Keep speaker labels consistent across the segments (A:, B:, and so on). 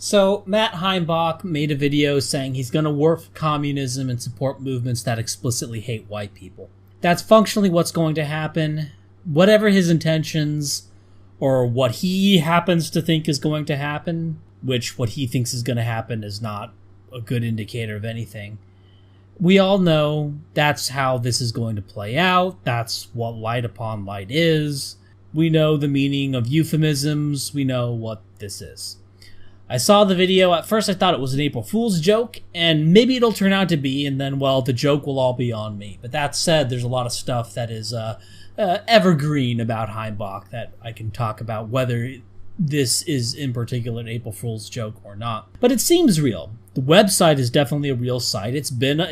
A: So, Matt Heimbach made a video saying he's going to work for communism and support movements that explicitly hate white people. That's functionally what's going to happen. Whatever his intentions, or what he happens to think is going to happen, which what he thinks is going to happen is not a good indicator of anything. We all know that's how this is going to play out. That's what light upon light is. We know the meaning of euphemisms. We know what this is. I saw the video. At first I thought it was an April Fool's joke, and maybe it'll turn out to be, and then, well, the joke will all be on me. But that said, there's a lot of stuff that is evergreen about Heimbach that I can talk about, whether this is in particular an April Fool's joke or not. But it seems real. The website is definitely a real site. It's April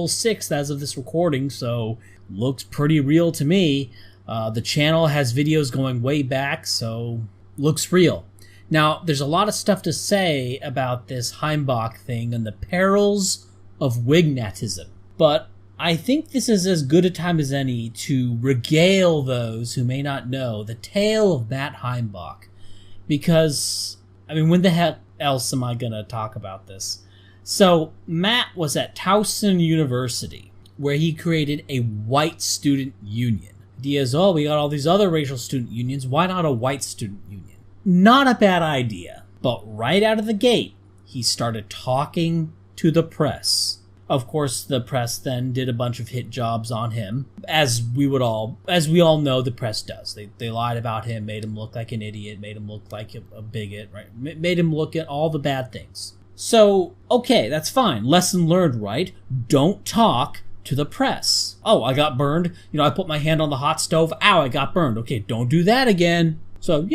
A: 6th as of this recording, so looks pretty real to me. The channel has videos going way back, so looks real. Now, there's a lot of stuff to say about this Heimbach thing and the perils of Wignatism, but I think this is as good a time as any to regale those who may not know the tale of Matt Heimbach, because, I mean, when the heck else am I going to talk about this? So, Matt was at Towson University, where he created a white student union. The idea is, oh, we got all these other racial student unions, why not a white student union? Not a bad idea, but right out of the gate, he started talking to the press. Of course, the press then did a bunch of hit jobs on him, as we all know the press does. They lied about him, made him look like an idiot, made him look like a bigot, right? Made him look at all the bad things. So, okay, that's fine. Lesson learned, right? Don't talk to the press. Oh, I got burned. I put my hand on the hot stove. Ow, I got burned. Okay, don't do that again. So,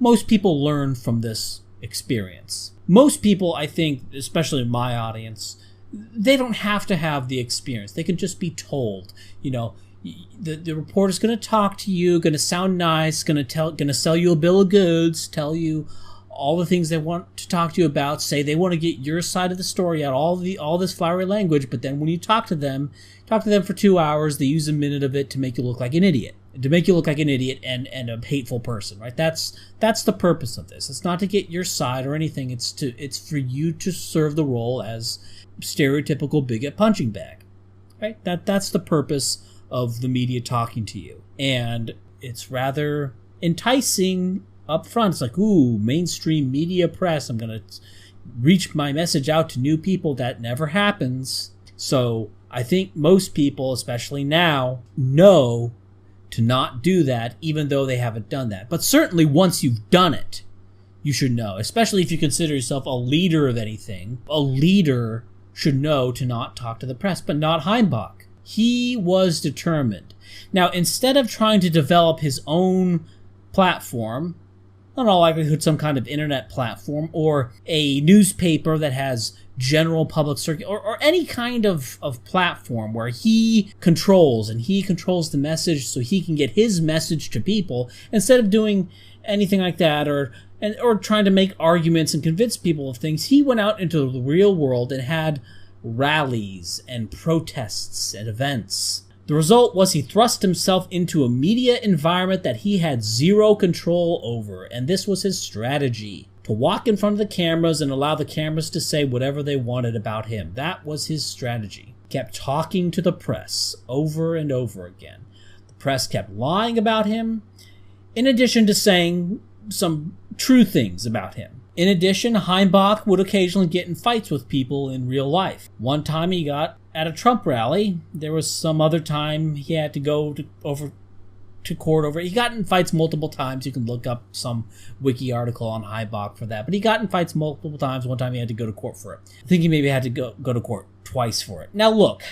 A: most people learn from this experience. Most people, I think, especially in my audience, they don't have to have the experience. They can just be told, the reporter's going to talk to you, going to sound nice, going to sell you a bill of goods, tell you all the things they want to talk to you about, say they want to get your side of the story out, all this flowery language, but then when you talk to them for 2 hours, they use a minute of it to make you look like an idiot. And a hateful person, right? That's the purpose of this. It's not to get your side or anything. It's for you to serve the role as stereotypical bigot punching bag, right? That's the purpose of the media talking to you. And it's rather enticing up front. It's like, ooh, mainstream media press. I'm going to reach my message out to new people. That never happens. So I think most people, especially now, know to not do that, even though they haven't done that. But certainly once you've done it, you should know, especially if you consider yourself a leader of anything. A leader should know to not talk to the press, but not Heimbach. He was determined. Now, instead of trying to develop his own platform, in all likelihood some kind of internet platform, or a newspaper that has general public circuit, or any kind of platform where he controls the message so he can get his message to people, instead of doing anything like that or trying to make arguments and convince people of things, he went out into the real world and had rallies and protests and events. The result was he thrust himself into a media environment that he had zero control over, and this was his strategy: to walk in front of the cameras and allow the cameras to say whatever they wanted about him. That was his strategy. He kept talking to the press over and over again. The press kept lying about him, in addition to saying some true things about him. In addition, Heimbach would occasionally get in fights with people in real life. One time he got at a Trump rally. There was some other time he had to go to court over it. He got in fights multiple times. You can look up some wiki article on Heimbach for that. But he got in fights multiple times. One time he had to go to court for it. I think he maybe had to go to court twice for it. Now look,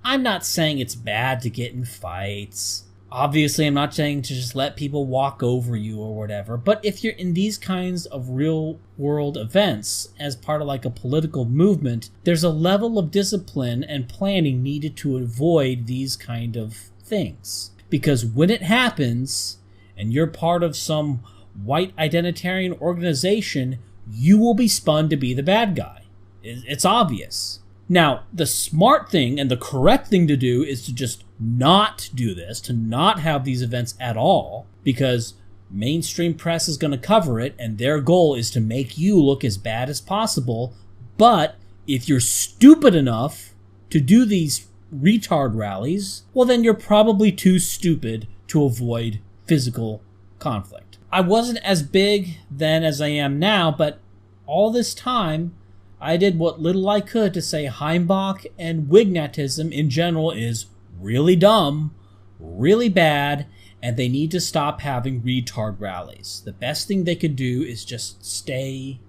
A: I'm not saying it's bad to get in fights. Obviously, I'm not saying to just let people walk over you or whatever, but if you're in these kinds of real-world events as part of like a political movement, there's a level of discipline and planning needed to avoid these kind of things. Because when it happens, and you're part of some white identitarian organization, you will be spun to be the bad guy. It's obvious. Now, the smart thing and the correct thing to do is to just not do this, to not have these events at all, because mainstream press is going to cover it, and their goal is to make you look as bad as possible. But if you're stupid enough to do these retard rallies, well, then you're probably too stupid to avoid physical conflict. I wasn't as big then as I am now, but all this time, I did what little I could to say Heimbach and Wignatism in general is really dumb, really bad, and they need to stop having retard rallies. The best thing they could do is just stay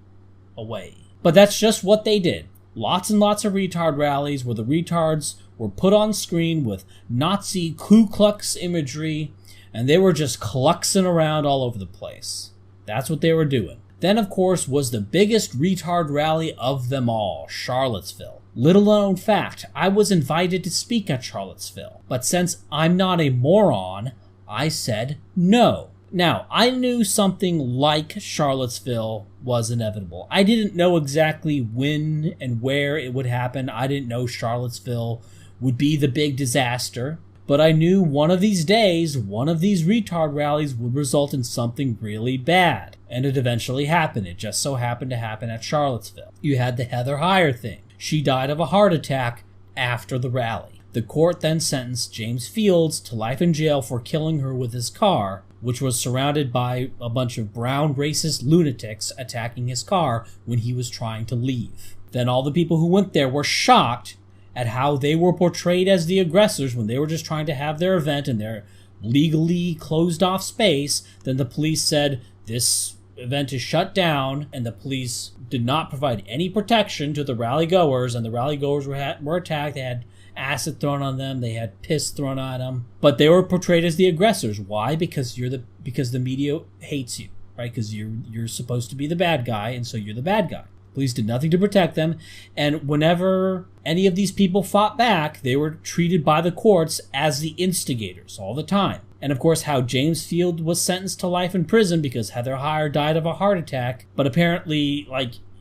A: away. But that's just what they did. Lots and lots of retard rallies where the retards were put on screen with Nazi Ku Klux imagery, and they were just kluxing around all over the place. That's what they were doing. Then, of course, was the biggest retard rally of them all, Charlottesville. Little known fact, I was invited to speak at Charlottesville, but since I'm not a moron, I said no. Now, I knew something like Charlottesville was inevitable. I didn't know exactly when and where it would happen. I didn't know Charlottesville would be the big disaster. But I knew one of these days, one of these retard rallies would result in something really bad. And it eventually happened. It just so happened to happen at Charlottesville. You had the Heather Heyer thing. She died of a heart attack after the rally. The court then sentenced James Fields to life in jail for killing her with his car, which was surrounded by a bunch of brown racist lunatics attacking his car when he was trying to leave. Then all the people who went there were shocked at how they were portrayed as the aggressors when they were just trying to have their event in their legally closed off space. Then the police said, this event is shut down, and the police did not provide any protection to the rally goers, and the rally goers were attacked. They had acid thrown on them, they had piss thrown at them, but they were portrayed as the aggressors. Why? Because the media hates you, right? Because you're supposed to be the bad guy, and so you're the bad guy. Police did nothing to protect them, and whenever any of these people fought back, they were treated by the courts as the instigators all the time. And of course, how James Field was sentenced to life in prison because Heather Heyer died of a heart attack, but apparently,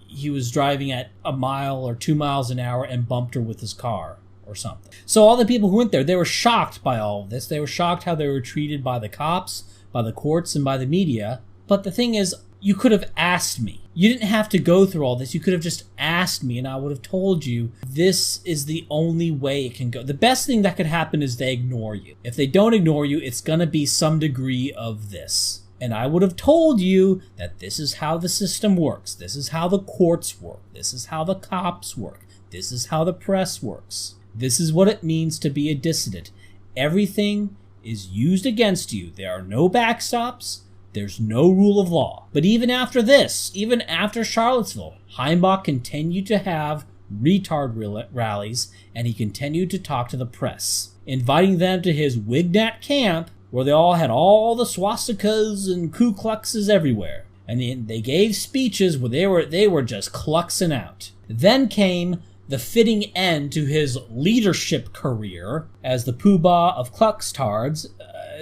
A: he was driving at a mile or 2 miles an hour and bumped her with his car or something. So all the people who went there, they were shocked by all of this. They were shocked how they were treated by the cops, by the courts, and by the media. But the thing is, you could have asked me. You didn't have to go through all this. You could have just asked me, and I would have told you this is the only way it can go. The best thing that could happen is they ignore you. If they don't ignore you, it's going to be some degree of this. And I would have told you that this is how the system works. This is how the courts work. This is how the cops work. This is how the press works. This is what it means to be a dissident. Everything is used against you. There are no backstops. There's no rule of law. But even after this, even after Charlottesville, Heimbach continued to have retard rallies, and he continued to talk to the press, inviting them to his Wignat camp, where they all had all the swastikas and Ku Kluxes everywhere. And they gave speeches where they were just kluxing out. Then came the fitting end to his leadership career as the poobah of Kluxtards.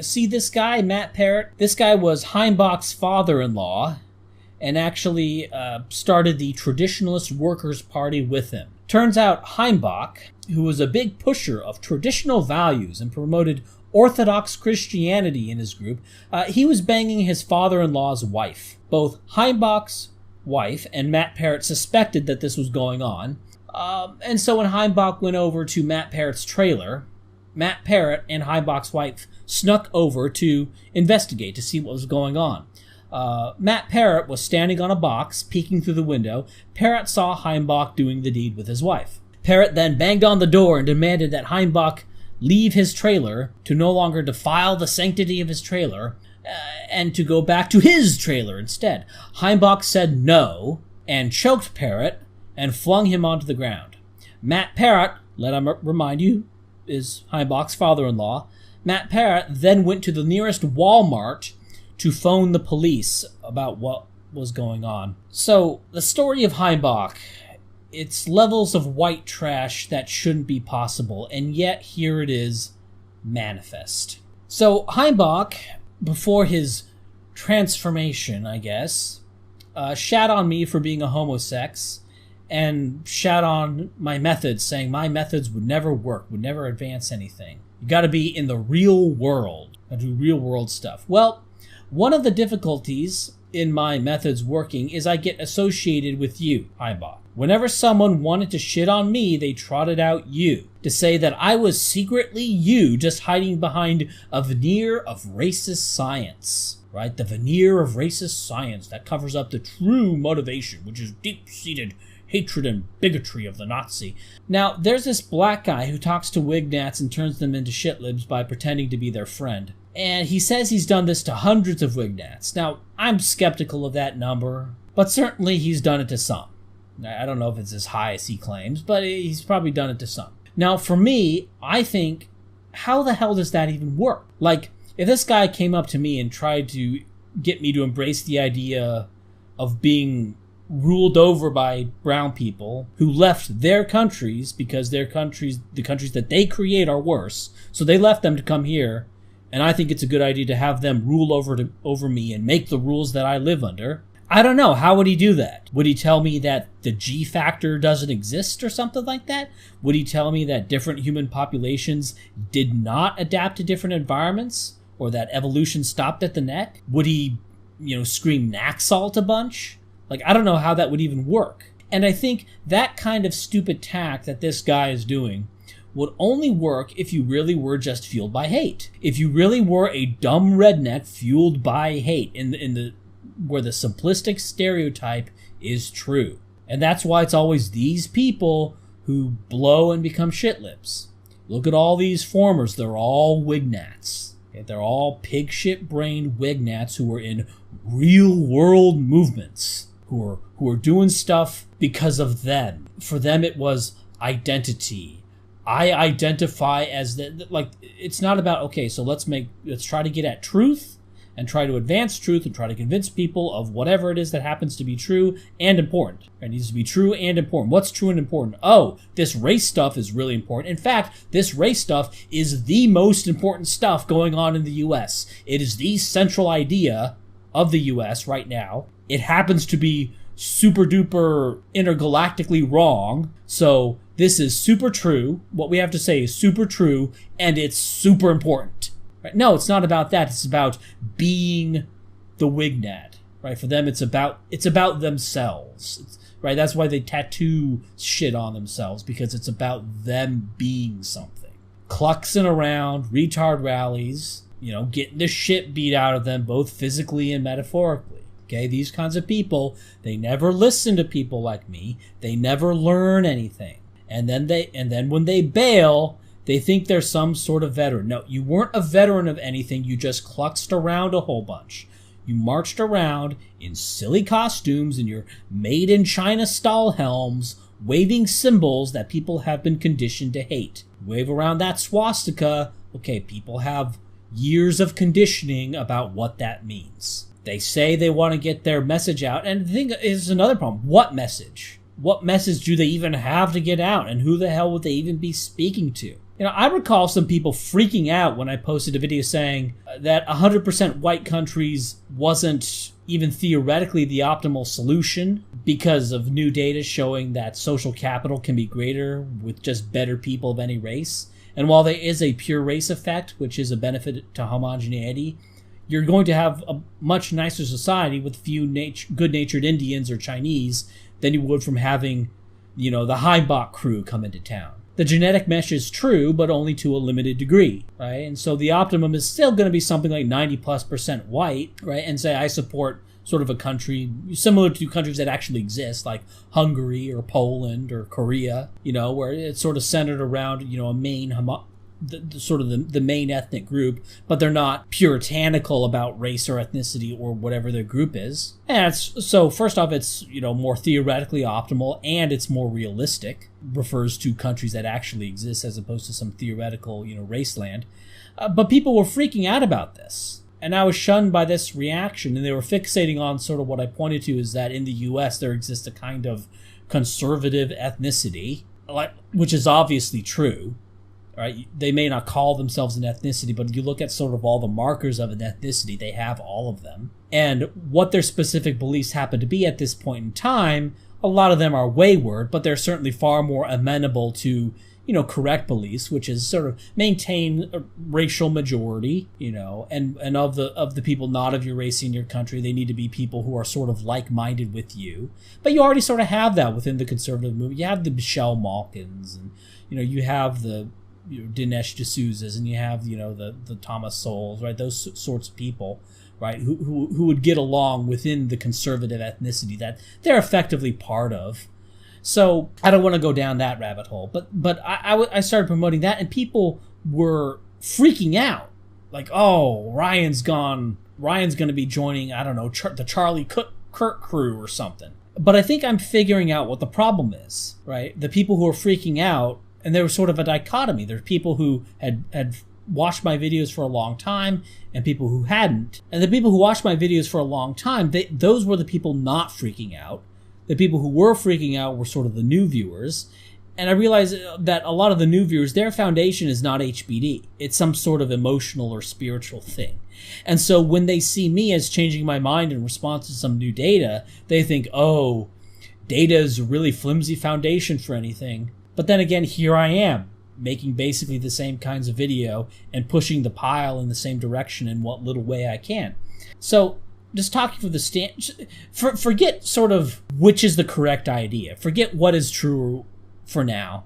A: See this guy, Matt Parrott? This guy was Heimbach's father-in-law and actually started the Traditionalist Workers' Party with him. Turns out Heimbach, who was a big pusher of traditional values and promoted Orthodox Christianity in his group, he was banging his father-in-law's wife. Both Heimbach's wife and Matt Parrott suspected that this was going on. And so when Heimbach went over to Matt Parrott's trailer, Matt Parrott and Heimbach's wife snuck over to investigate to see what was going on. Matt Parrott was standing on a box, peeking through the window. Parrott saw Heimbach doing the deed with his wife. Parrott then banged on the door and demanded that Heimbach leave his trailer to no longer defile the sanctity of his trailer and to go back to his trailer instead. Heimbach said no and choked Parrott and flung him onto the ground. Matt Parrott, let me remind you, is Heimbach's father-in-law. Matt Parrott then went to the nearest Walmart to phone the police about what was going on. So, the story of Heimbach, it's levels of white trash that shouldn't be possible, and yet here it is, manifest. So, Heimbach, before his transformation, I guess, shat on me for being a homosex, and shat on my methods, saying my methods would never work, would never advance anything. You gotta be in the real world, and do real world stuff. Well, One of the difficulties in my methods working is I get associated with you, Heimbach. Whenever someone wanted to shit on me, they trotted out you, to say that I was secretly you, just hiding behind a veneer of racist science. Right? The veneer of racist science that covers up the true motivation, which is deep-seated hatred and bigotry of the Nazi. Now, there's this black guy who talks to Wignats and turns them into shitlibs by pretending to be their friend. And he says he's done this to hundreds of Wignats. Now, I'm skeptical of that number, but certainly he's done it to some. I don't know if it's as high as he claims, but he's probably done it to some. Now, for me, I think, how the hell does that even work? Like, if this guy came up to me and tried to get me to embrace the idea of being ruled over by brown people who left their countries because the countries that they create are worse, so they left them to come here, and I think it's a good idea to have them rule over me and make the rules that I live under, I don't know. How would he do that? Would he tell me that the G factor doesn't exist or something like that? Would he tell me that different human populations did not adapt to different environments? Or that evolution stopped at the neck? Would he, scream Naxalt a bunch? Like, I don't know how that would even work. And I think that kind of stupid tack that this guy is doing would only work if you really were just fueled by hate. If you really were a dumb redneck fueled by hate where the simplistic stereotype is true. And that's why it's always these people who blow and become shitlibs. Look at all these formers. They're all Wignats. They're all pig shit brained Wignats who are in real world movements, who are doing stuff because of them. For them, it was identity. I identify as it's not about, okay, so let's try to get at truth and try to advance truth and try to convince people of whatever it is that happens to be true and important. It needs to be true and important. What's true and important? Oh, this race stuff is really important. In fact, this race stuff is the most important stuff going on in the U.S. It is the central idea of the U.S. right now. It happens to be super duper intergalactically wrong. So this is super true. What we have to say is super true, and it's super important. Right? No, it's not about that. It's about being the Wignat. Right? For them, it's about themselves. Right? That's why they tattoo shit on themselves, because it's about them being something. Cluxing around, retard rallies, getting the shit beat out of them, both physically and metaphorically. Okay, these kinds of people, they never listen to people like me. They never learn anything. And then when they bail, they think they're some sort of veteran. No, you weren't a veteran of anything. You just cluxed around a whole bunch. You marched around in silly costumes in your made-in-China stall helms, waving symbols that people have been conditioned to hate. Wave around that swastika. Okay, people have years of conditioning about what that means. They say they want to get their message out, and the thing is another problem. What message? What message do they even have to get out, and who the hell would they even be speaking to? I recall some people freaking out when I posted a video saying that 100% white countries wasn't even theoretically the optimal solution because of new data showing that social capital can be greater with just better people of any race. And while there is a pure race effect, which is a benefit to homogeneity, you're going to have a much nicer society with few good-natured Indians or Chinese than you would from having, the Heimbach crew come into town. The genetic mesh is true, but only to a limited degree, right? And so the optimum is still going to be something like 90+% white, right? And say I support sort of a country similar to countries that actually exist, like Hungary or Poland or Korea, where it's sort of centered around, a main the main ethnic group, but they're not puritanical about race or ethnicity or whatever their group is. And so first off, it's, more theoretically optimal, and it's more realistic. Refers to countries that actually exist as opposed to some theoretical, race land. But people were freaking out about this. And I was shunned by this reaction, and they were fixating on sort of what I pointed to is that in the U.S. there exists a kind of conservative ethnicity, which is obviously true. Right? They may not call themselves an ethnicity, but if you look at sort of all the markers of an ethnicity, they have all of them. And what their specific beliefs happen to be at this point in time, a lot of them are wayward, but they're certainly far more amenable to, correct beliefs, which is sort of maintain a racial majority, and of the people not of your race in your country, they need to be people who are sort of like-minded with you. But you already sort of have that within the conservative movement. You have the Michelle Malkins, and you have the Dinesh D'Souza's, and you have the Thomas Sowells, right? Those sorts of people, right? Who would get along within the conservative ethnicity that they're effectively part of. So I don't want to go down that rabbit hole, but I started promoting that, and people were freaking out, like, oh, Ryan's going to be joining, I don't know, the Charlie Kirk crew or something. But I think I'm figuring out what the problem is, right? The people who are freaking out, and there was sort of a dichotomy. There's people who had watched my videos for a long time and people who hadn't. And the people who watched my videos for a long time, those were the people not freaking out. The people who were freaking out were sort of the new viewers. And I realized that a lot of the new viewers, their foundation is not HBD. It's some sort of emotional or spiritual thing. And so when they see me as changing my mind in response to some new data, they think, oh, data is a really flimsy foundation for anything. But then again, here I am, making basically the same kinds of video and pushing the pile in the same direction in what little way I can. So just talking for the forget sort of which is the correct idea. Forget what is true for now.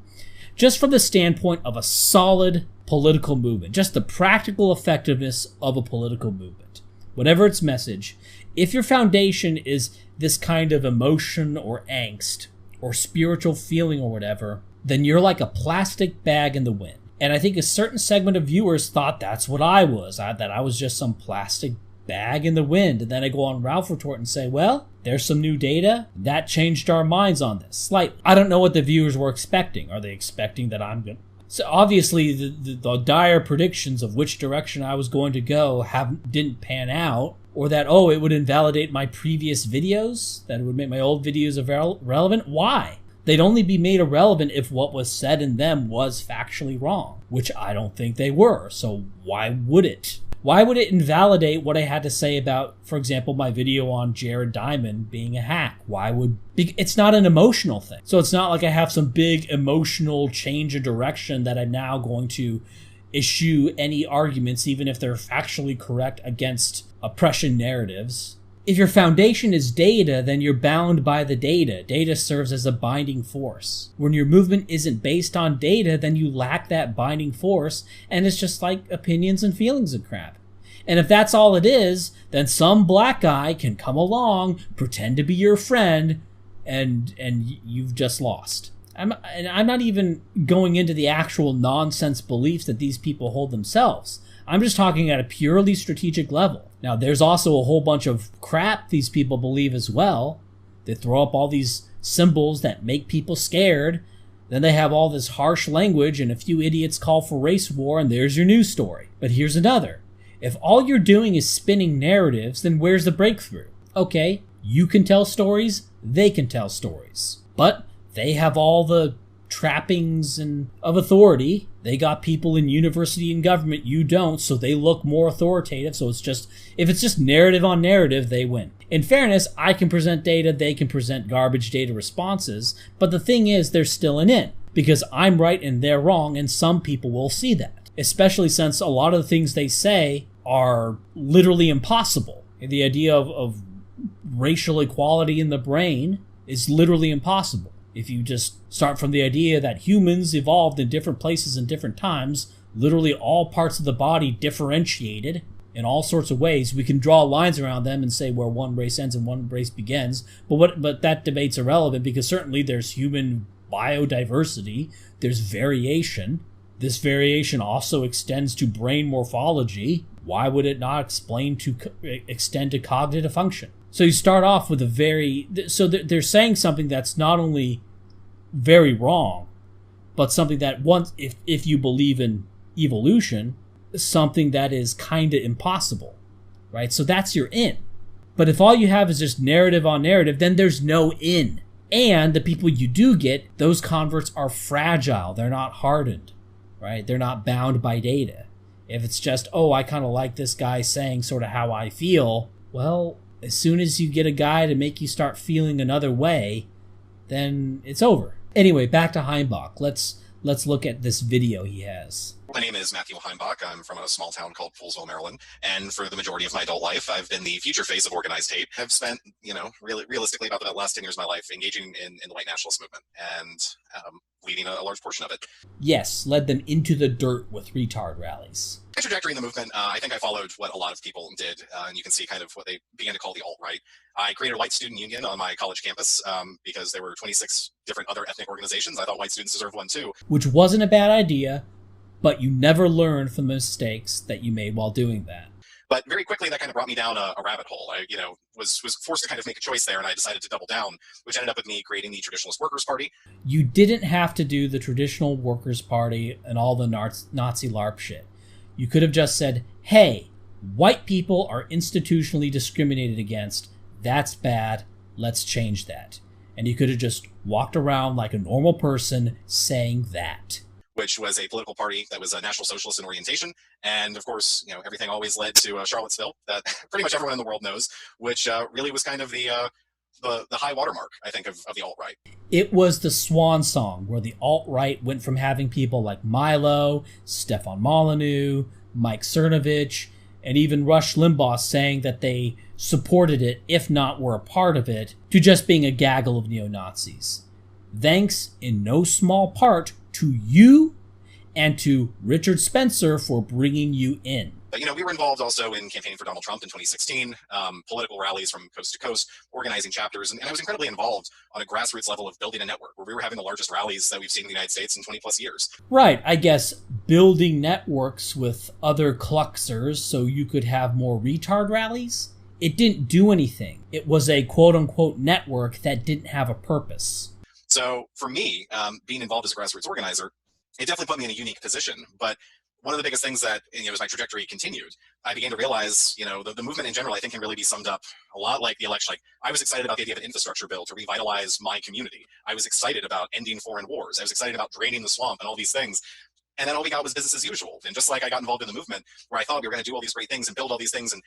A: Just from the standpoint of a solid political movement, just the practical effectiveness of a political movement, whatever its message, if your foundation is this kind of emotion or angst or spiritual feeling or whatever, then you're like a plastic bag in the wind. And I think a certain segment of viewers thought that's what I was, that I was just some plastic bag in the wind. And then I go on Ralph Retort and say, well, there's some new data that changed our minds on this slightly. I don't know what the viewers were expecting. Are they expecting that I'm going to... So obviously the dire predictions of which direction I was going to go didn't pan out, or that, oh, it would invalidate my previous videos, that it would make my old videos irrelevant. Why? They'd only be made irrelevant if what was said in them was factually wrong, which I don't think they were. So why would it? Why would it invalidate what I had to say about, for example, my video on Jared Diamond being a hack? It's not an emotional thing. So it's not like I have some big emotional change of direction that I'm now going to issue any arguments, even if they're factually correct, against oppression narratives. If your foundation is data, then you're bound by the data. Data serves as a binding force. When your movement isn't based on data, then you lack that binding force, and it's just like opinions and feelings and crap. And if that's all it is, then some black guy can come along, pretend to be your friend, and you've just lost. I'm not even going into the actual nonsense beliefs that these people hold themselves. I'm just talking at a purely strategic level. Now, there's also a whole bunch of crap these people believe as well. They throw up all these symbols that make people scared. Then they have all this harsh language, and a few idiots call for race war, and there's your news story. But here's another. If all you're doing is spinning narratives, then where's the breakthrough? Okay, you can tell stories, they can tell stories. But they have all the trappings of authority. They got people in university and government, you don't, so they look more authoritative. So if it's just narrative on narrative, they win. In fairness, I can present data, they can present garbage data responses, but the thing is, there's still an in, because I'm right and they're wrong, and some people will see that, especially since a lot of the things they say are literally impossible. The idea of racial equality in the brain is literally impossible. If you just start from the idea that humans evolved in different places in different times, literally all parts of the body differentiated in all sorts of ways, we can draw lines around them and say where one race ends and one race begins. But that debate's irrelevant, because certainly there's human biodiversity, there's variation. This variation also extends to brain morphology. Why would it not extend to cognitive function? So you start off with they're saying something that's not only very wrong, but something that if you believe in evolution, something that is kind of impossible, right? So that's your in. But if all you have is just narrative on narrative, then there's no in. And the people you do get, those converts are fragile. They're not hardened, right? They're not bound by data. If it's just, oh, I kind of like this guy saying sort of how I feel, well, as soon as you get a guy to make you start feeling another way, then it's over. Anyway, back to Heimbach. Let's Let's look at this video he has.
B: My name is Matthew Heimbach. I'm from a small town called Poolsville, Maryland. And for the majority of my adult life, I've been the future face of organized hate. I've spent, realistically about the last 10 years of my life engaging in the white nationalist movement and leading a large portion of it.
A: Yes, led them into the dirt with retard rallies.
B: My trajectory in the movement, I think I followed what a lot of people did, and you can see kind of what they began to call the alt-right. I created a white student union on my college campus because there were 26 different other ethnic organizations. I thought white students deserved one too.
A: Which wasn't a bad idea, but you never learned from the mistakes that you made while doing that.
B: But very quickly, that kind of brought me down a rabbit hole. I, was forced to kind of make a choice there, and I decided to double down, which ended up with me creating the Traditionalist Workers' Party.
A: You didn't have to do the Traditional Workers' Party and all the Nazi LARP shit. You could have just said, hey, white people are institutionally discriminated against. That's bad. Let's change that. And you could have just walked around like a normal person saying that.
B: Which was a political party that was a National Socialist in orientation. And of course, everything always led to Charlottesville, that pretty much everyone in the world knows, which really was kind of the high watermark, I think, of the alt-right.
A: It was the swan song where the alt-right went from having people like Milo, Stefan Molyneux, Mike Cernovich, and even Rush Limbaugh saying that they supported it, if not were a part of it, to just being a gaggle of neo-Nazis. Thanks in no small part to you and to Richard Spencer for bringing you in.
B: But, we were involved also in campaigning for Donald Trump in 2016, political rallies from coast to coast, organizing chapters, and I was incredibly involved on a grassroots level of building a network where we were having the largest rallies that we've seen in the United States in 20 plus years.
A: Right, I guess building networks with other Kluxers so you could have more retard rallies? It didn't do anything. It was a quote-unquote network that didn't have a purpose.
B: So for me, being involved as a grassroots organizer, it definitely put me in a unique position. But one of the biggest things that, as my trajectory continued, I began to realize, the movement in general, I think, can really be summed up a lot like the election. Like, I was excited about the idea of an infrastructure bill to revitalize my community. I was excited about ending foreign wars. I was excited about draining the swamp and all these things. And then all we got was business as usual. And just like I got involved in the movement where I thought we were going to do all these great things and build all these things, and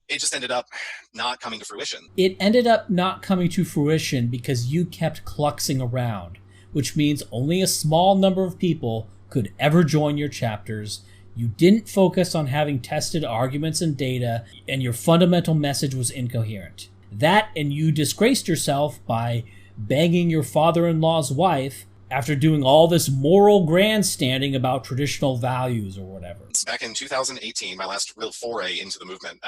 B: it just ended up not coming to fruition.
A: It ended up not coming to fruition because you kept cluxing around, which means only a small number of people could ever join your chapters. You didn't focus on having tested arguments and data, and your fundamental message was incoherent. That, and you disgraced yourself by banging your father-in-law's wife after doing all this moral grandstanding about traditional values or whatever.
B: Back in 2018, my last real foray into the movement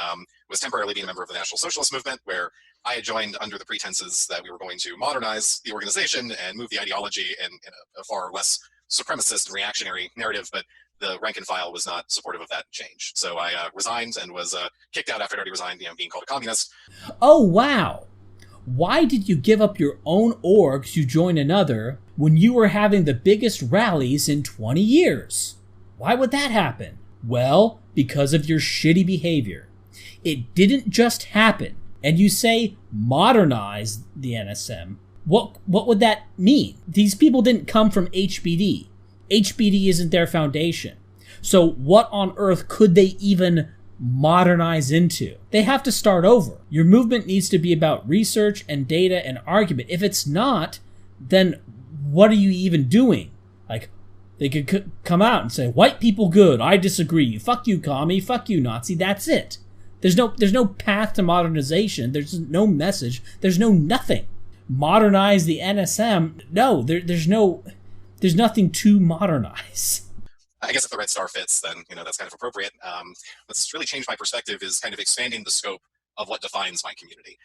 B: was temporarily being a member of the National Socialist movement, where I had joined under the pretenses that we were going to modernize the organization and move the ideology in a far less supremacist and reactionary narrative, but the rank and file was not supportive of that change. So I resigned and was kicked out after I'd already resigned, being called a communist.
A: Oh, wow. Why did you give up your own org to join another when you were having the biggest rallies in 20 years? Why would that happen? Well, because of your shitty behavior. It didn't just happen. And you say modernize the NSM. What would that mean? These people didn't come from HBD. HBD isn't their foundation. So what on earth could they even modernize into? They have to start over. Your movement needs to be about research and data and argument. If it's not, then what are you even doing? Like, they could come out and say, white people good, I disagree, fuck you commie, fuck you Nazi, that's it. There's no path to modernization, there's no message, there's no nothing. Modernize the NSM, no, there's nothing to modernize.
B: I guess if the red star fits, then, that's kind of appropriate. What's really changed my perspective is kind of expanding the scope of what defines my community.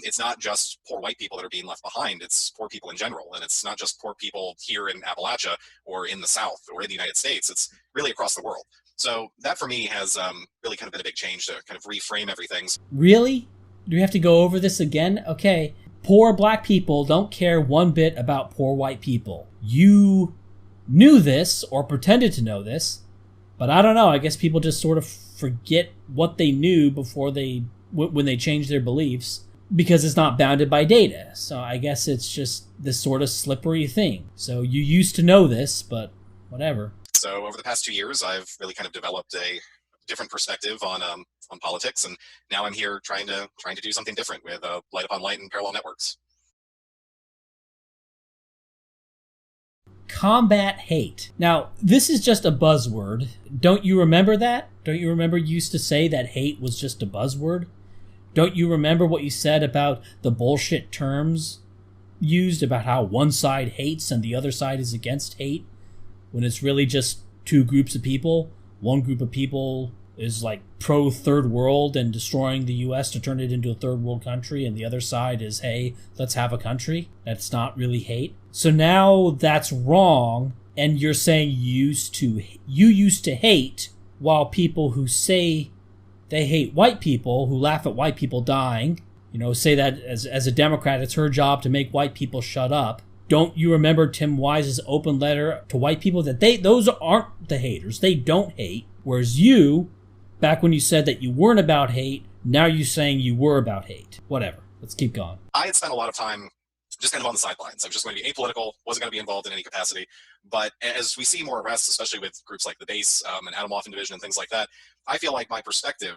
B: It's not just poor white people that are being left behind, it's poor people in general. And it's not just poor people here in Appalachia or in the South or in the United States, it's really across the world. So that for me has really kind of been a big change to kind of reframe everything.
A: Really? Do we have to go over this again? Okay. Poor black people don't care one bit about poor white people. You knew this or pretended to know this, but I don't know. I guess people just sort of forget what they knew before when they change their beliefs because it's not bounded by data. So I guess it's just this sort of slippery thing. So you used to know this, but whatever.
B: So over the past 2 years, I've really kind of developed a different perspective on politics, and now I'm here trying to do something different with Light Upon Light and Parallel Networks.
A: combat hate. Now, this is just a buzzword. Don't you remember that? Don't you remember you used to say that hate was just a buzzword? Don't you remember what you said about the bullshit terms used about how one side hates and the other side is against hate, when it's really just two groups of people? One group of people is like pro third world and destroying the US to turn it into a third world country, and the other side is, hey, let's have a country. That's not really hate. So now that's wrong, and you're saying you used to hate, while people who say they hate white people, who laugh at white people dying, say that as a Democrat, it's her job to make white people shut up. Don't you remember Tim Wise's open letter to white people that those aren't the haters? They don't hate. Whereas you, back when you said that you weren't about hate, now you're saying you were about hate. Whatever. Let's keep going.
B: I had spent a lot of time just kind of on the sidelines. I was just going to be apolitical, wasn't going to be involved in any capacity. But as we see more arrests, especially with groups like the Base and Atomwaffen Division and things like that, I feel like my perspective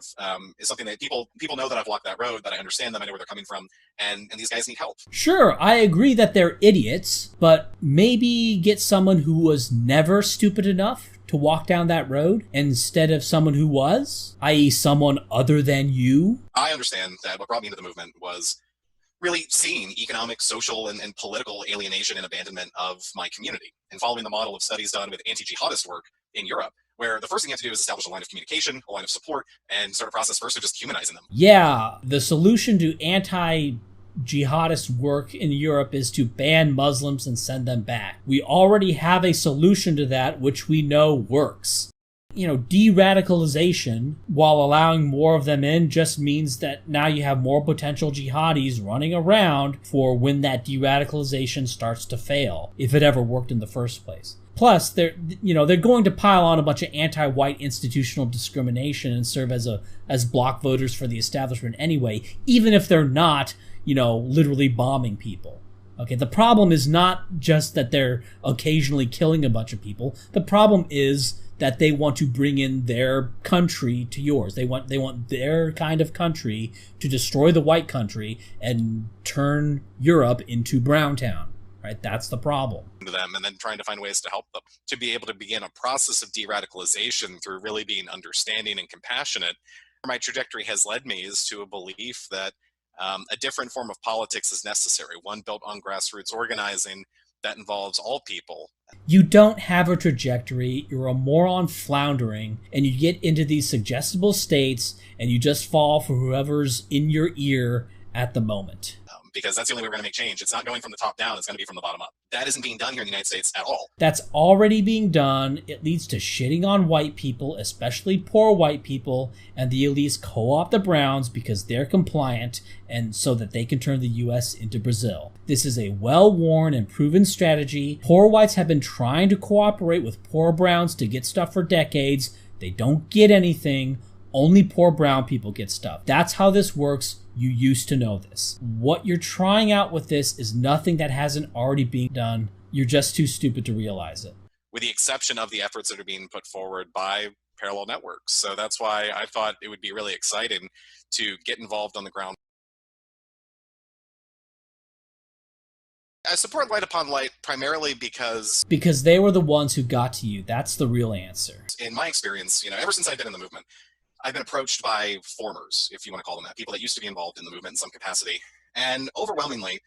B: is something that people know that I've walked that road, that I understand them, I know where they're coming from, and these guys need help.
A: Sure, I agree that they're idiots, but maybe get someone who was never stupid enough to walk down that road instead of someone who was, i.e. someone other than you.
B: I understand that what brought me into the movement was really seeing economic, social, and political alienation and abandonment of my community, and following the model of studies done with anti-jihadist work in Europe, where the first thing you have to do is establish a line of communication, a line of support, and start a process first of just humanizing them.
A: Yeah, the solution to anti-jihadist work in Europe is to ban Muslims and send them back. We already have a solution to that, which we know works. De-radicalization, while allowing more of them in, just means that now you have more potential jihadis running around for when that de-radicalization starts to fail, if it ever worked in the first place. Plus, they're going to pile on a bunch of anti-white institutional discrimination and serve as block voters for the establishment anyway, even if they're not, literally bombing people. Okay, the problem is not just that they're occasionally killing a bunch of people. The problem is that they want to bring in their country to yours. They want their kind of country to destroy the white country and turn Europe into Browntown. Right? That's the problem.
B: To them, and then trying to find ways to help them to be able to begin a process of de-radicalization through really being understanding and compassionate. Where my trajectory has led me is to a belief that a different form of politics is necessary, one built on grassroots organizing that involves all people.
A: You don't have a trajectory, you're a moron floundering, and you get into these suggestible states and you just fall for whoever's in your ear at the moment.
B: Because that's the only way we're going to make change. It's not going from the top down, it's going to be from the bottom up. That isn't being done here in the United States at all.
A: That's already being done. It leads to shitting on white people, especially poor white people, and the elites co-opt the browns because they're compliant and so that they can turn the US into Brazil. This is a well-worn and proven strategy. Poor whites have been trying to cooperate with poor browns to get stuff for decades. They don't get anything. Only poor brown people get stuff. That's how this works. You used to know this. What you're trying out with this is nothing that hasn't already been done. You're just too stupid to realize it.
B: With the exception of the efforts that are being put forward by parallel networks. So that's why I thought it would be really exciting to get involved on the ground. I support Light Upon Light primarily because
A: they were the ones who got to you. That's the real answer.
B: In my experience, ever since I've been in the movement, I've been approached by formers, if you want to call them that, people that used to be involved in the movement in some capacity. And overwhelmingly,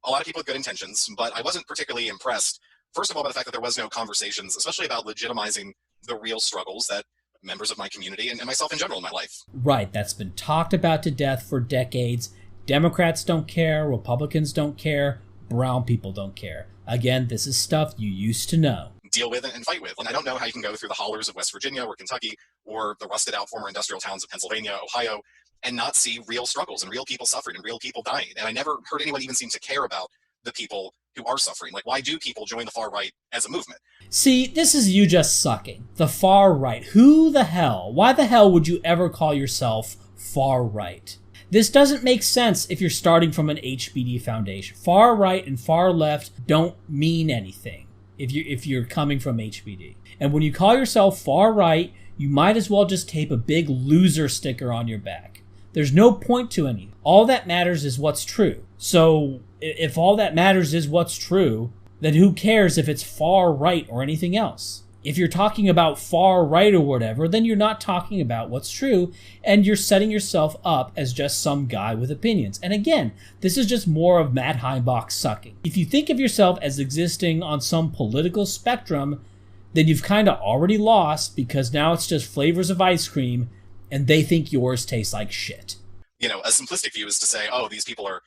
B: a lot of people with good intentions, but I wasn't particularly impressed, first of all, by the fact that there was no conversations, especially about legitimizing the real struggles that members of my community and myself in general in my life.
A: Right, that's been talked about to death for decades. Democrats don't care, Republicans don't care, brown people don't care. Again, this is stuff you used to know.
B: Deal with and fight with. And I don't know how you can go through the hollers of West Virginia or Kentucky or the rusted out former industrial towns of Pennsylvania, Ohio, and not see real struggles and real people suffering and real people dying. And I never heard anyone even seem to care about the people who are suffering. Like, why do people join the far right as a movement?
A: See, this is you just sucking. The far right. Who the hell? Why the hell would you ever call yourself far right? This doesn't make sense if you're starting from an HBD foundation. Far right and far left don't mean anything if you're coming from HBD. And when you call yourself far right, you might as well just tape a big loser sticker on your back. There's no point to anything. All that matters is what's true. So if all that matters is what's true, then who cares if it's far right or anything else? If you're talking about far right or whatever, then you're not talking about what's true, and you're setting yourself up as just some guy with opinions. And again, this is just more of Matt Heimbach sucking. If you think of yourself as existing on some political spectrum, then you've kind of already lost, because now it's just flavors of ice cream, and they think yours tastes like shit.
B: You know, a simplistic view is to say, oh, these people are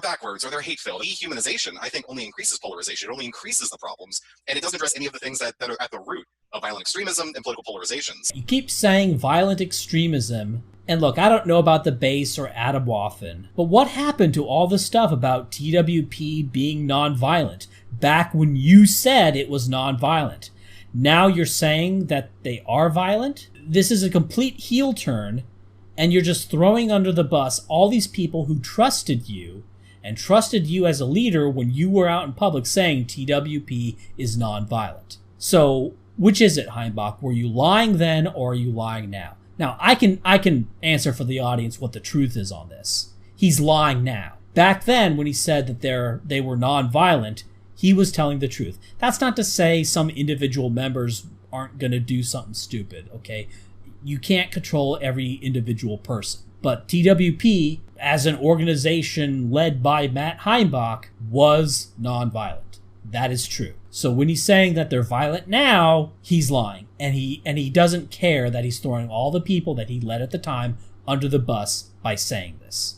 B: backwards or they're hate-filled. Dehumanization, I think, only increases polarization. It only increases the problems. And it doesn't address any of the things that are at the root of violent extremism and political polarizations.
A: You keep saying violent extremism. And look, I don't know about the base or Atomwaffen, but what happened to all the stuff about TWP being nonviolent back when you said it was nonviolent? Now you're saying that they are violent? This is a complete heel turn, and you're just throwing under the bus all these people who trusted you and trusted you as a leader when you were out in public saying TWP is nonviolent. So, which is it, Heimbach? Were you lying then, or are you lying now? Now, I can answer for the audience what the truth is on this. He's lying now. Back then, when he said that they were nonviolent, he was telling the truth. That's not to say some individual members aren't going to do something stupid, okay? You can't control every individual person. But TWP, as an organization led by Matt Heimbach, was nonviolent. That is true. So when he's saying that they're violent now, he's lying. And he doesn't care that he's throwing all the people that he led at the time under the bus by saying this.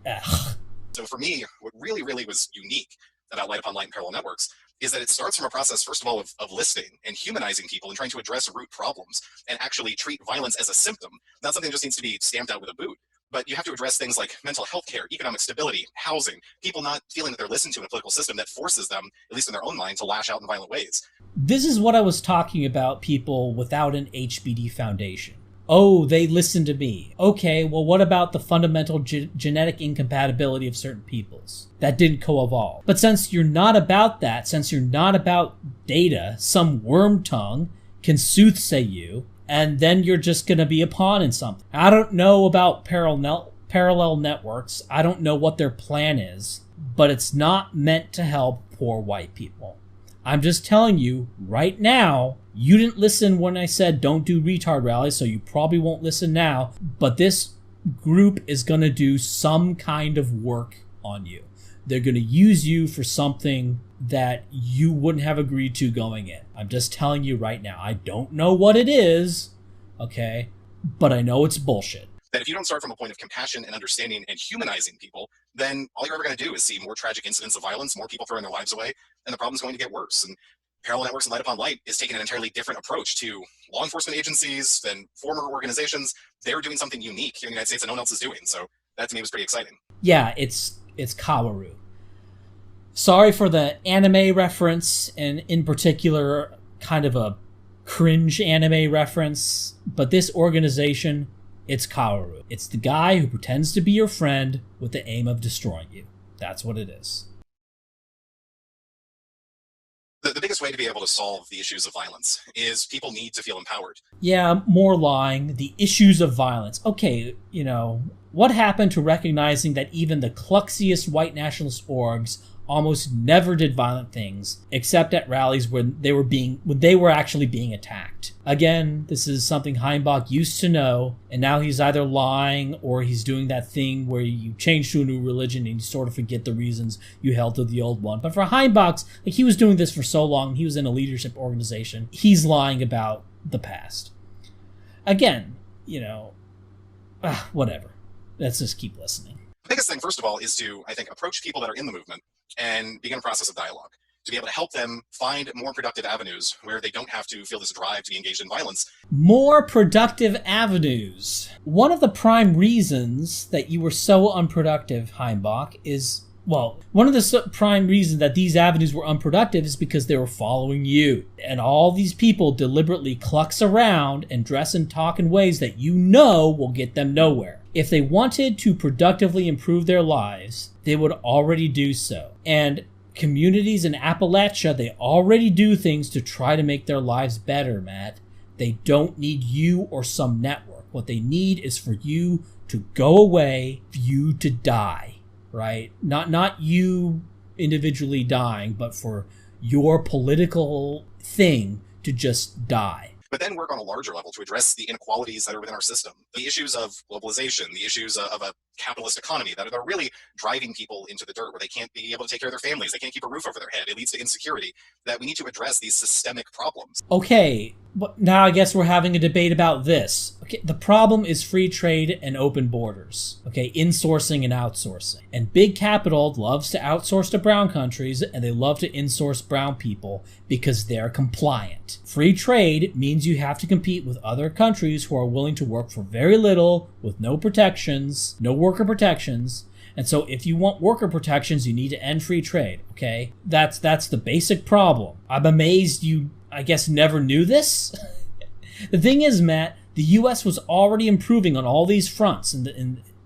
A: Ugh.
B: So for me, what really, really was unique about Light Upon Light and Parallel Networks is that it starts from a process, first of all, of listening and humanizing people and trying to address root problems and actually treat violence as a symptom. Not something that just needs to be stamped out with a boot. But you have to address things like mental health care, economic stability, housing, people not feeling that they're listened to in a political system that forces them, at least in their own mind, to lash out in violent ways.
A: This is what I was talking about, people without an HBD foundation. Oh, they listen to me. Okay, well, what about the fundamental genetic incompatibility of certain peoples that didn't co-evolve? But since you're not about that, since you're not about data, some worm tongue can soothsay you, and then you're just going to be a pawn in something. I don't know about parallel networks. I don't know what their plan is, but it's not meant to help poor white people. I'm just telling you right now, you didn't listen when I said don't do retard rallies, so you probably won't listen now, but this group is going to do some kind of work on you. They're going to use you for something that you wouldn't have agreed to going in. I'm just telling you right now. I don't know what it is, okay, but I know it's bullshit.
B: That if you don't start from a point of compassion and understanding and humanizing people, then all you're ever going to do is see more tragic incidents of violence, more people throwing their lives away, and the problem's going to get worse. And Parallel Networks and Light Upon Light is taking an entirely different approach to law enforcement agencies than former organizations. They're doing something unique here in the United States that no one else is doing. So that to me was pretty exciting.
A: Yeah, it's Kaworu. Sorry for the anime reference, and in particular, kind of a cringe anime reference, but this organization, it's Kaworu. It's the guy who pretends to be your friend with the aim of destroying you. That's what it is.
B: The biggest way to be able to solve the issues of violence is people need to feel empowered.
A: Yeah, more lying. The issues of violence. Okay, what happened to recognizing that even the cluxiest white nationalist orgs almost never did violent things, except at rallies when they were actually being attacked? Again, this is something Heimbach used to know, and now he's either lying or he's doing that thing where you change to a new religion and you sort of forget the reasons you held to the old one. But for Heimbach, he was doing this for so long, he was in a leadership organization, he's lying about the past. Again, whatever. Let's just keep listening.
B: The biggest thing, first of all, is to, I think, approach people that are in the movement and begin a process of dialogue to be able to help them find more productive avenues where they don't have to feel this drive to be engaged in violence.
A: More productive avenues. One of the prime reasons that you were so unproductive, Heimbach, is, one of the prime reasons that these avenues were unproductive is because they were following you. And all these people deliberately clucks around and dress and talk in ways that will get them nowhere. If they wanted to productively improve their lives, they would already do so. And communities in Appalachia, they already do things to try to make their lives better, Matt. They don't need you or some network. What they need is for you to go away, for you to die. right? Not you individually dying, but for your political thing to just die.
B: But then work on a larger level to address the inequalities that are within our system, the issues of globalization, the issues of a capitalist economy that are really driving people into the dirt where they can't be able to take care of their families, they can't keep a roof over their head. It leads to insecurity, that we need to address these systemic problems.
A: Okay, but now I guess we're having a debate about this. Okay, the problem is free trade and open borders. Okay, insourcing and outsourcing. And big capital loves to outsource to brown countries, and they love to insource brown people because they're compliant. Free trade means you have to compete with other countries who are willing to work for very little, with no protections, no worker protections. And so if you want worker protections, you need to end free trade, okay? That's the basic problem. I'm amazed you, I guess, never knew this. The thing is, Matt, the U.S. was already improving on all these fronts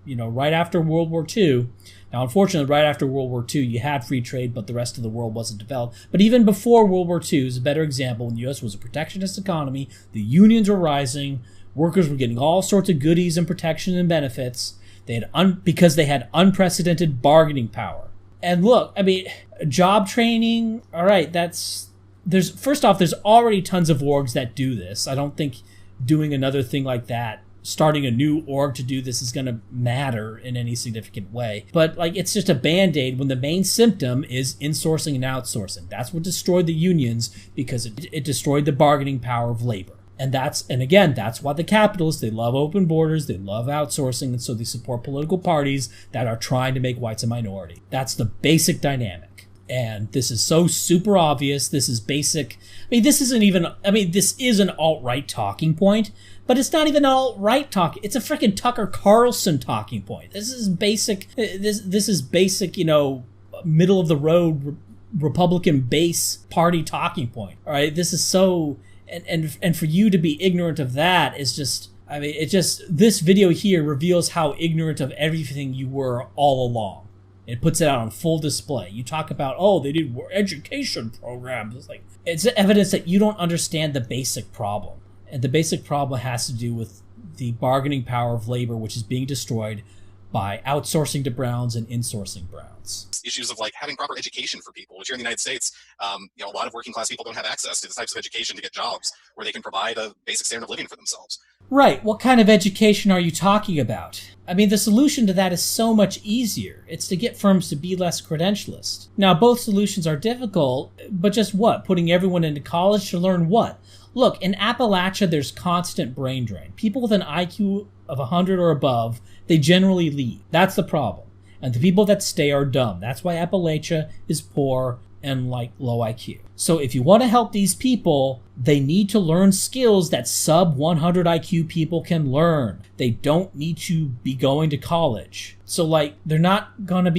A: right after World War II. Now, unfortunately, right after World War II, you had free trade, but the rest of the world wasn't developed. But even before World War II is a better example. When the U.S. was a protectionist economy, the unions were rising, workers were getting all sorts of goodies and protection and benefits. They had because they had unprecedented bargaining power. And look, I mean, job training, all right, first off, there's already tons of orgs that do this. I don't think doing another thing like that, starting a new org to do this, is going to matter in any significant way. But it's just a band-aid when the main symptom is insourcing and outsourcing. That's what destroyed the unions, because it destroyed the bargaining power of labor. And again, that's why the capitalists, they love open borders, they love outsourcing, and so they support political parties that are trying to make whites a minority. That's the basic dynamic. And this is so super obvious. This is basic. This is an alt-right talking point, but it's not even alt-right talk. It's a freaking Tucker Carlson talking point. This is basic. This is basic, middle of the road Republican base party talking point. All right. This is so, and for you to be ignorant of that is just, this video here reveals how ignorant of everything you were all along. It puts it out on full display. You talk about, they did education programs. It's evidence that you don't understand the basic problem. And the basic problem has to do with the bargaining power of labor, which is being destroyed by outsourcing to browns and insourcing browns.
B: Issues of having proper education for people, which here in the United States, a lot of working class people don't have access to the types of education to get jobs where they can provide a basic standard of living for themselves.
A: Right. What kind of education are you talking about? The solution to that is so much easier. It's to get firms to be less credentialist. Now, both solutions are difficult, but just what? Putting everyone into college to learn what? Look, in Appalachia, there's constant brain drain. People with an IQ of 100 or above, they generally leave. That's the problem. And the people that stay are dumb. That's why Appalachia is poor and low IQ. So if you want to help these people, they need to learn skills that sub 100 IQ people can learn. They don't need to be going to college. So they're not going to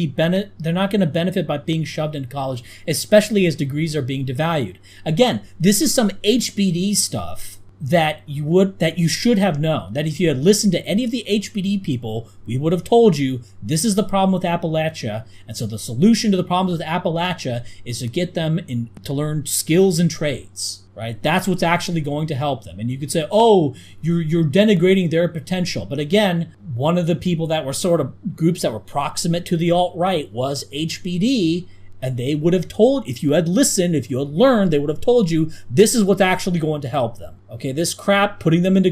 A: benefit by being shoved into college, especially as degrees are being devalued. Again, this is some HBD stuff that you should have known. That if you had listened to any of the HBD people, we would have told you this is the problem with Appalachia. And so the solution to the problems with Appalachia is to get them to learn skills and trades, right? That's what's actually going to help them. And you could say, you're denigrating their potential. But again, one of the people that were sort of groups that were proximate to the alt-right was HBD. And they would have told, if you had listened, if you had learned, they would have told you this is what's actually going to help them. Okay, this crap, putting them into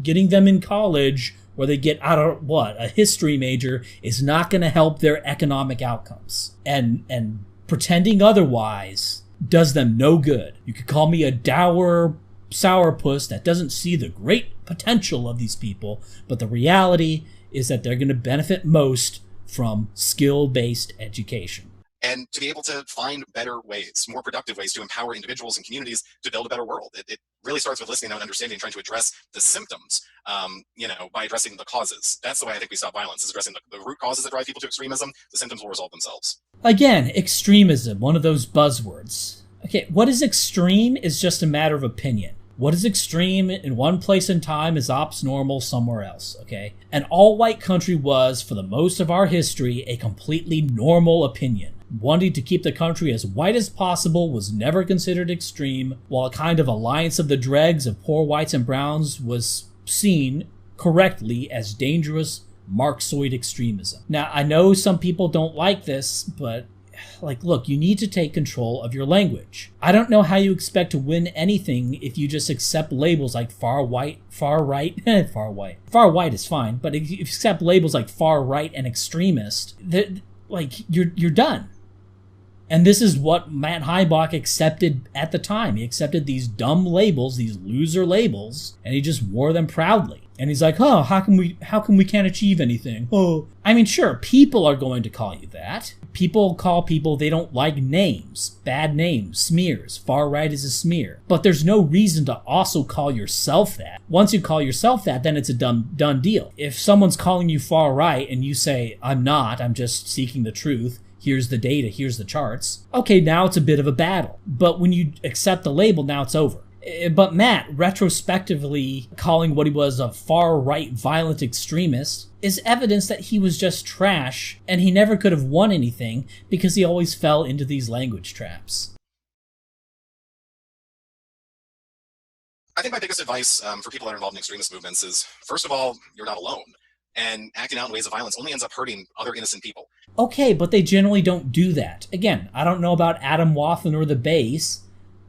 A: getting them in college where they get out of a history major is not going to help their economic outcomes. And pretending otherwise does them no good. You could call me a dour sourpuss that doesn't see the great potential of these people, but the reality is that they're going to benefit most from skill-based education.
B: And to be able to find better ways, more productive ways to empower individuals and communities to build a better world. It really starts with listening and understanding, trying to address the symptoms, by addressing the causes. That's the way I think we stop violence, is addressing the root causes that drive people to extremism. The symptoms will resolve themselves.
A: Again, extremism, one of those buzzwords. Okay, what is extreme is just a matter of opinion. What is extreme in one place and time is ops normal somewhere else, okay? An all-white country was, for the most of our history, a completely normal opinion. Wanting to keep the country as white as possible was never considered extreme, while a kind of alliance of the dregs of poor whites and browns was seen correctly as dangerous Marxoid extremism. Now, I know some people don't like this, but look, you need to take control of your language. I don't know how you expect to win anything if you just accept labels like far right, far white is fine, but if you accept labels like far right and extremist, you're done. And this is what Matt Heimbach accepted at the time. He accepted these dumb labels, these loser labels, and he just wore them proudly. And he's like, oh, how come we can't achieve anything? Oh, I mean, sure, people are going to call you that. People call people they don't like names, bad names, smears. Far right is a smear. But there's no reason to also call yourself that. Once you call yourself that, then it's a done deal. If someone's calling you far right and you say, I'm not, I'm just seeking the truth, here's the data, here's the charts. Okay, now it's a bit of a battle. But when you accept the label, now it's over. But Matt, retrospectively calling what he was a far-right violent extremist is evidence that he was just trash and he never could have won anything because he always fell into these language traps.
B: I think my biggest advice for people that are involved in extremist movements is, first of all, you're not alone. And acting out in ways of violence only ends up hurting other innocent people.
A: Okay, but they generally don't do that. Again, I don't know about Adam Wathan or the base,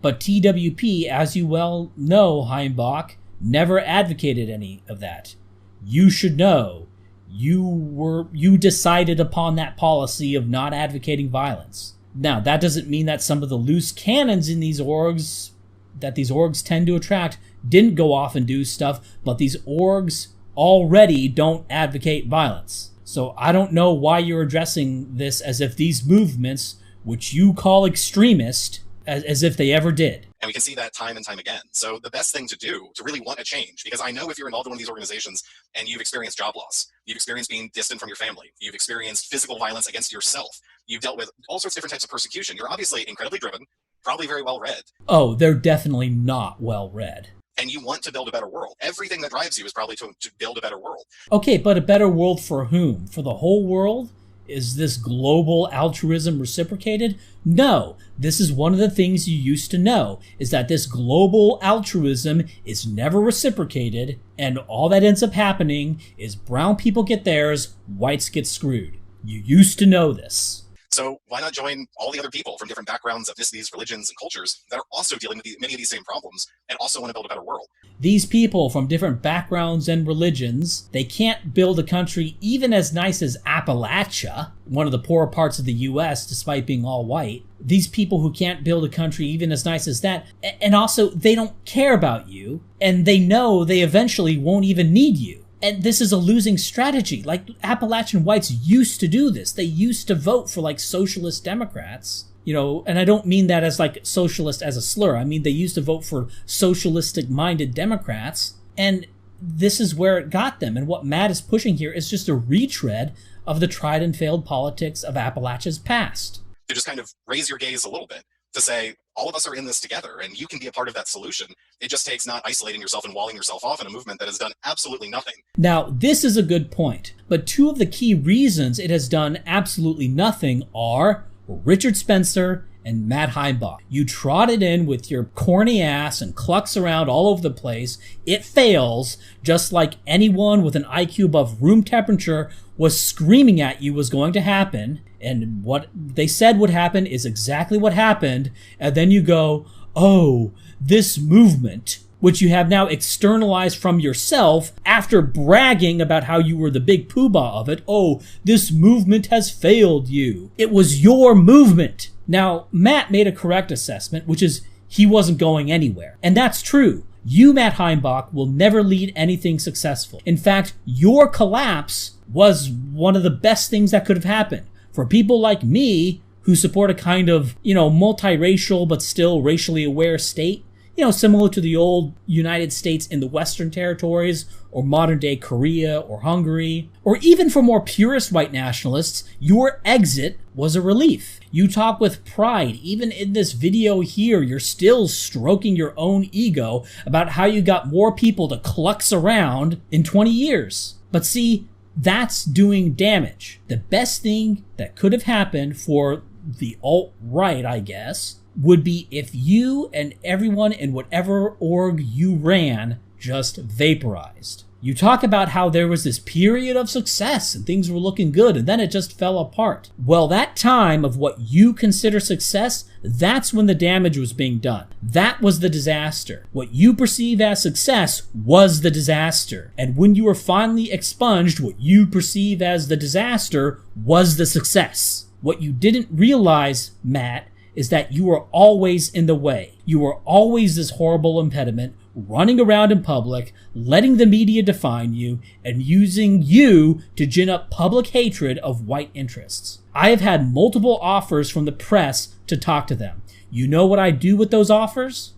A: but TWP, as you well know, Heimbach, never advocated any of that. You should know. You decided upon that policy of not advocating violence. Now, that doesn't mean that some of the loose cannons in these orgs, that these orgs tend to attract, didn't go off and do stuff, but these orgs already don't advocate violence. So I don't know why you're addressing this as if these movements, which you call extremist, as if they ever did.
B: And we can see that time and time again. So the best thing to do to really want a change, because I know if you're involved in one of these organizations and you've experienced job loss, you've experienced being distant from your family, you've experienced physical violence against yourself, you've dealt with all sorts of different types of persecution, you're obviously incredibly driven, probably very well read.
A: Oh, they're definitely not well read.
B: And you want to build a better world. Everything that drives you is probably to build a better world.
A: Okay, but a better world for whom? For the whole world? Is this global altruism reciprocated? No. This is one of the things you used to know, is that this global altruism is never reciprocated, and all that ends up happening is brown people get theirs, whites get screwed. You used to know this.
B: So why not join all the other people from different backgrounds, ethnicities, religions, and cultures that are also dealing with many of these same problems and also want to build a better world?
A: These people from different backgrounds and religions, they can't build a country even as nice as Appalachia, one of the poorer parts of the U.S. despite being all white. These people who can't build a country even as nice as that, and also they don't care about you, and they know they eventually won't even need you. And this is a losing strategy. Like, Appalachian whites used to do this. They used to vote for, like, socialist Democrats. You know, and I don't mean that as, like, socialist as a slur. I mean, they used to vote for socialistic-minded Democrats. And this is where it got them. And what Matt is pushing here is just a retread of the tried and failed politics of Appalachia's past.
B: To just kind of raise your gaze a little bit, to say, all of us are in this together, and you can be a part of that solution. It just takes not isolating yourself and walling yourself off in a movement that has done absolutely nothing.
A: Now, this is a good point, but two of the key reasons it has done absolutely nothing are Richard Spencer and Matt Heimbach. You trot it in with your corny ass and clucks around all over the place. It fails, just like anyone with an IQ above room temperature was screaming at you was going to happen. And what they said would happen is exactly what happened. And then you go, oh, this movement, which you have now externalized from yourself after bragging about how you were the big poobah of it. Oh, this movement has failed you. It was your movement. Now, Matt made a correct assessment, which is he wasn't going anywhere. And that's true. You, Matt Heimbach, will never lead anything successful. In fact, your collapse was one of the best things that could have happened. For people like me, who support a kind of, multiracial but still racially aware state, similar to the old United States in the Western territories, or modern-day Korea or Hungary, or even for more purist white nationalists, your exit was a relief. You talk with pride. Even in this video here, you're still stroking your own ego about how you got more people to klutz around in 20 years. But see, that's doing damage. The best thing that could have happened for the alt-right, I guess, would be if you and everyone in whatever org you ran just vaporized. You talk about how there was this period of success and things were looking good and then it just fell apart. Well, that time of what you consider success, that's when the damage was being done. That was the disaster. What you perceive as success was the disaster. And when you were finally expunged, what you perceive as the disaster was the success. What you didn't realize, Matt, is that you were always in the way. You were always this horrible impediment, running around in public, letting the media define you, and using you to gin up public hatred of white interests. I have had multiple offers from the press to talk to them. You know what I do with those offers?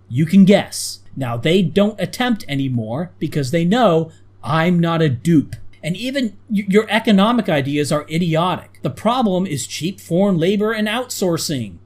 A: You can guess. Now, they don't attempt anymore because they know I'm not a dupe. And even your economic ideas are idiotic. The problem is cheap foreign labor and outsourcing.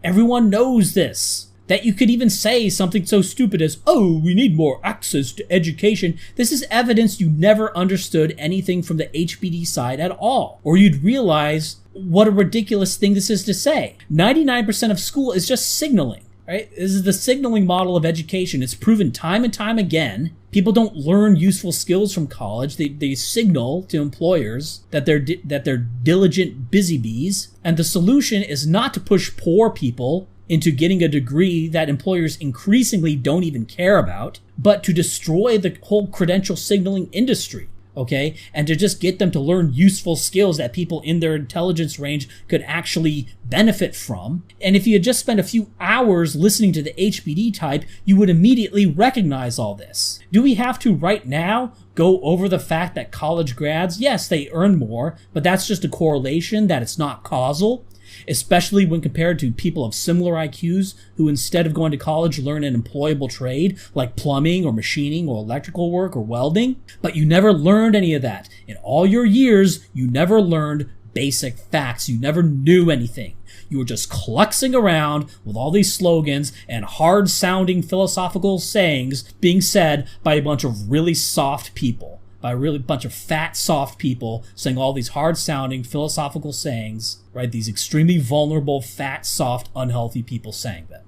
A: Everyone knows this. That you could even say something so stupid as, oh, we need more access to education. This is evidence you never understood anything from the HBD side at all. Or you'd realize what a ridiculous thing this is to say. 99% of school is just signaling, right? This is the signaling model of education. It's proven time and time again. People don't learn useful skills from college. They signal to employers that they're diligent busy bees. And the solution is not to push poor people into getting a degree that employers increasingly don't even care about, but to destroy the whole credential signaling industry, okay? And to just get them to learn useful skills that people in their intelligence range could actually benefit from. And if you had just spent a few hours listening to the HBD type, you would immediately recognize all this. Do we have to right now go over the fact that college grads, yes, they earn more, but that's just a correlation, that it's not causal? Especially when compared to people of similar IQs who instead of going to college learn an employable trade like plumbing or machining or electrical work or welding. But you never learned any of that. In all your years, you never learned basic facts. You never knew anything. You were just kluxing around with all these slogans and hard-sounding philosophical sayings being said by a bunch of really soft people. By a really bunch of fat, soft people saying all these hard-sounding philosophical sayings, right? These extremely vulnerable, fat, soft, unhealthy people saying them.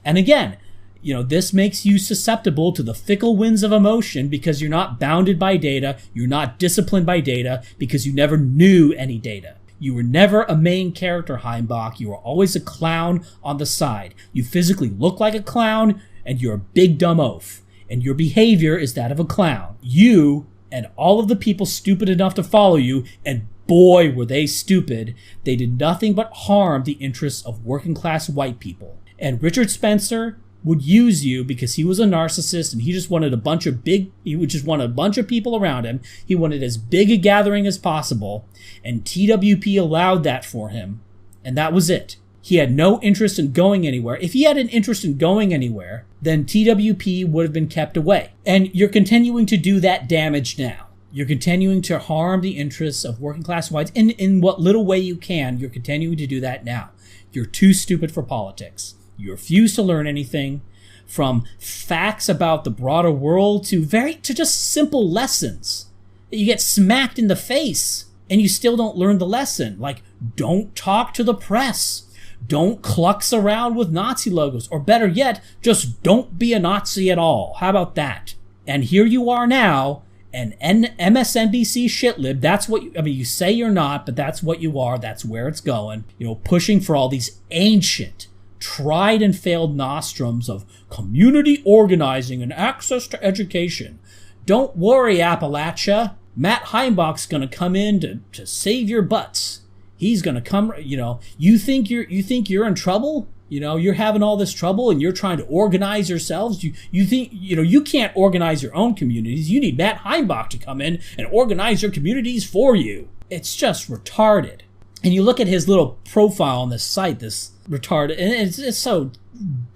A: And again, this makes you susceptible to the fickle winds of emotion because you're not bounded by data, you're not disciplined by data, because you never knew any data. You were never a main character, Heimbach. You were always a clown on the side. You physically look like a clown, and you're a big dumb oaf. And your behavior is that of a clown. You and all of the people stupid enough to follow you, and boy were they stupid, they did nothing but harm the interests of working class white people. And Richard Spencer would use you because he was a narcissist and he just wanted a bunch of people around him. He wanted as big a gathering as possible, and TWP allowed that for him, and that was it. He had no interest in going anywhere. If he had an interest in going anywhere, then TWP would have been kept away. And you're continuing to do that damage now. You're continuing to harm the interests of working class whites in what little way you can. You're continuing to do that now. You're too stupid for politics. You refuse to learn anything, from facts about the broader world to just simple lessons. You get smacked in the face and you still don't learn the lesson. Like, don't talk to the press. Don't klux around with Nazi logos. Or better yet, just don't be a Nazi at all. How about that? And here you are now, an MSNBC shitlib. That's what you say you're not, but that's what you are. That's where it's going. Pushing for all these ancient, tried and failed nostrums of community organizing and access to education. Don't worry, Appalachia. Matt Heimbach's gonna come in to save your butts. He's gonna come, you think you're in trouble? You're having all this trouble and you're trying to organize yourselves. You think, you can't organize your own communities. You need Matt Heimbach to come in and organize your communities for you. It's just retarded. And you look at his little profile on this site, this retarded, and it's so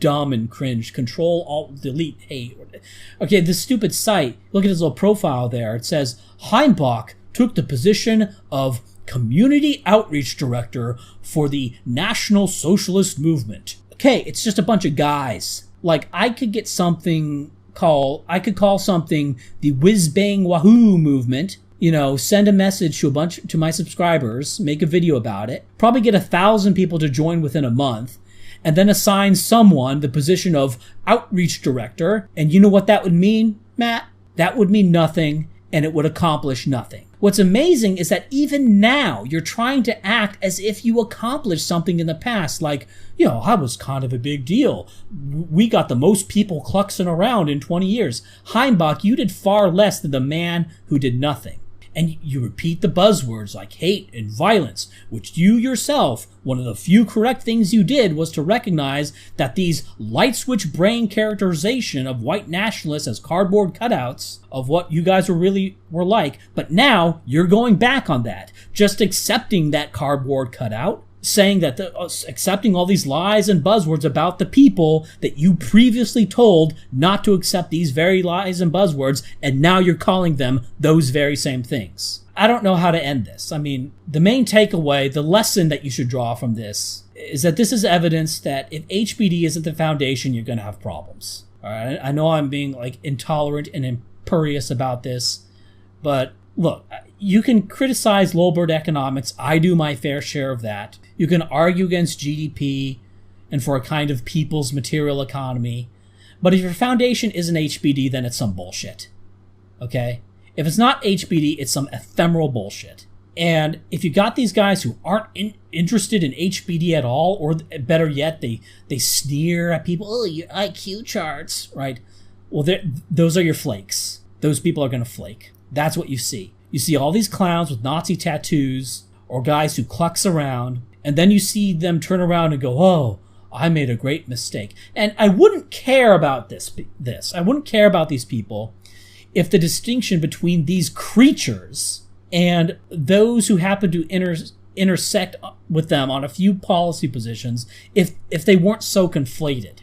A: dumb and cringe. Control, Alt, Delete, hate. Okay, this stupid site, look at his little profile there. It says, Heimbach took the position of Community Outreach Director for the National Socialist Movement. Okay, it's just a bunch of guys. Like, I could call something the Whiz Bang Wahoo movement, send a message to my subscribers, make a video about it, probably get 1,000 people to join within a month, and then assign someone the position of Outreach Director. And you know what that would mean, Matt? That would mean nothing, and it would accomplish nothing. What's amazing is that even now, you're trying to act as if you accomplished something in the past, like, I was kind of a big deal. We got the most people cluxing around in 20 years. Heimbach, you did far less than the man who did nothing. And you repeat the buzzwords like hate and violence, which you yourself, one of the few correct things you did was to recognize that these light switch brain characterization of white nationalists as cardboard cutouts of what you guys were like. But now you're going back on that, just accepting that cardboard cutout, saying that accepting all these lies and buzzwords about the people that you previously told not to accept these very lies and buzzwords, and now you're calling them those very same things. I don't know how to end this. I mean, the main takeaway, the lesson that you should draw from this is that this is evidence that if HBD isn't the foundation, you're going to have problems. All right? I know I'm being intolerant and imperious about this, but look, you can criticize low bird economics. I do my fair share of that. You can argue against GDP and for a kind of people's material economy. But if your foundation isn't HBD, then it's some bullshit. Okay? If it's not HBD, it's some ephemeral bullshit. And if you got these guys who aren't interested in HBD at all, or better yet, they sneer at people, oh, your IQ charts, right? Well, those are your flakes. Those people are going to flake. That's what you see. You see all these clowns with Nazi tattoos or guys who clucks around, and then you see them turn around and go, oh, I made a great mistake. And I wouldn't care about this. I wouldn't care about these people if the distinction between these creatures and those who happen to intersect with them on a few policy positions, if they weren't so conflated.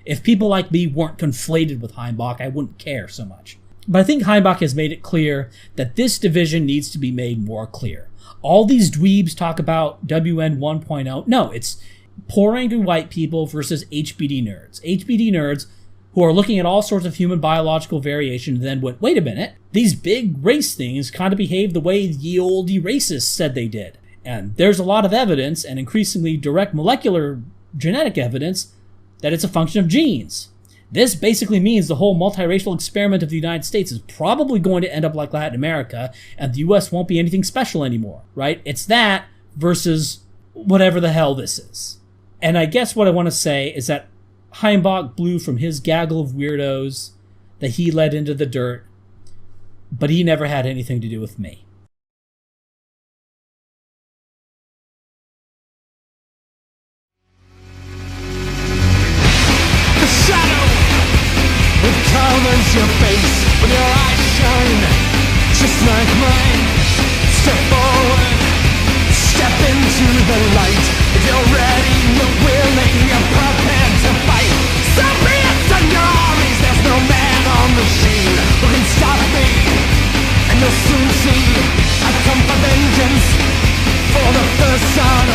A: If people like me weren't conflated with Heimbach, I wouldn't care so much. But I think Heimbach has made it clear that this division needs to be made more clear. All these dweebs talk about WN 1.0. No, it's poor angry white people versus HBD nerds. HBD nerds who are looking at all sorts of human biological variation and then went, wait a minute, these big race things kind of behave the way ye olde racists said they did. And there's a lot of evidence, and increasingly direct molecular genetic evidence, that it's a function of genes. This basically means the whole multiracial experiment of the United States is probably going to end up like Latin America, and the US won't be anything special anymore, right? It's that versus whatever the hell this is. And I guess what I want to say is that Heimbach blew from his gaggle of weirdos that he led into the dirt, but he never had anything to do with me.
C: Covers your face when your eyes shine, just like mine. Step forward, step into the light. If you're ready, you're willing, you're prepared to fight. So be it, send your armies. There's no man on the scene who can stop me. And you'll soon see I've come for vengeance, for the first son